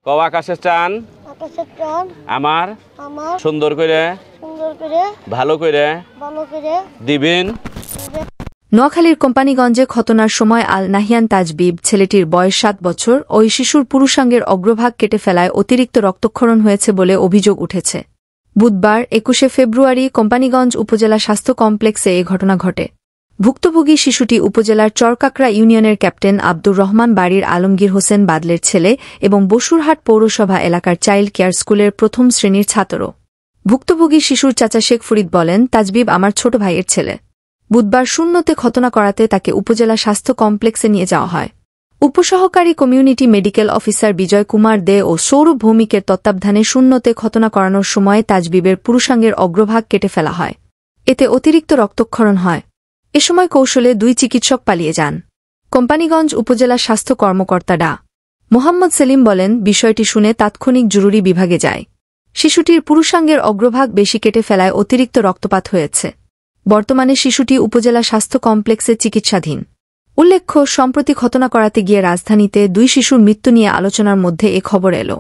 কও আকাশের চান আমার সুন্দর করে ভালো করে দিবেন। নোয়াখালীর কোম্পানিগঞ্জে খতনার সময় আল নাহিয়ান তাজবিব ছেলেটির বয়স ৭ বছর ওই শিশুর পুরুষাঙ্গের অগ্রভাগ কেটে ফেলায় অতিরিক্ত রক্তক্ষরণ হয়েছে বলে অভিযোগ উঠেছে। বুধবার ২১শে ফেব্রুয়ারি কোম্পানিগঞ্জ উপজেলা স্বাস্থ্য কমপ্লেক্সে এ ঘটনা ঘটে। ভুক্তভোগী শিশুটি উপজেলার চরকাকড়া ইউনিয়নের ক্যাপ্টেন আব্দুর রহমান বাড়ির আলমগীর হোসেন বাদলের ছেলে এবং বসুরহাট পৌরসভা এলাকার চাইল্ড কেয়ার স্কুলের প্রথম শ্রেণীর ছাত্র। ভুক্তভোগী শিশুর চাচা শেখ ফরিদ বলেন, তাজবিব আমার ছোট ভাইয়ের ছেলে। বুধবার শূন্যতে খতনা করাতে তাকে উপজেলা স্বাস্থ্য কমপ্লেক্সে নিয়ে যাওয়া হয়। উপসহকারী কমিউনিটি মেডিকেল অফিসার বিজয় কুমার দে ও সৌরভ ভৌমিকের তত্ত্বাবধানে শূন্যতে খতনা করানোর সময় তাজবিবের পুরুষাঙ্গের অগ্রভাগ কেটে ফেলা হয়। এতে অতিরিক্ত রক্তক্ষরণ হয়। এ সময় কৌশলে ২ চিকিৎসক পালিয়ে যান। কোম্পানিগঞ্জ উপজেলা স্বাস্থ্য কর্মকর্তা ডা মোহাম্মদ সেলিম বলেন, বিষয়টি শুনে তাৎক্ষণিক জরুরি বিভাগে যায়। শিশুটির পুরুষাঙ্গের অগ্রভাগ বেশি কেটে ফেলায় অতিরিক্ত রক্তপাত হয়েছে। বর্তমানে শিশুটি উপজেলা স্বাস্থ্য কমপ্লেক্সে চিকিৎসাধীন। উল্লেখ্য, সম্প্রতি খতনা করাতে গিয়ে রাজধানীতে ২ শিশুর মৃত্যু নিয়ে আলোচনার মধ্যে এ খবর এল।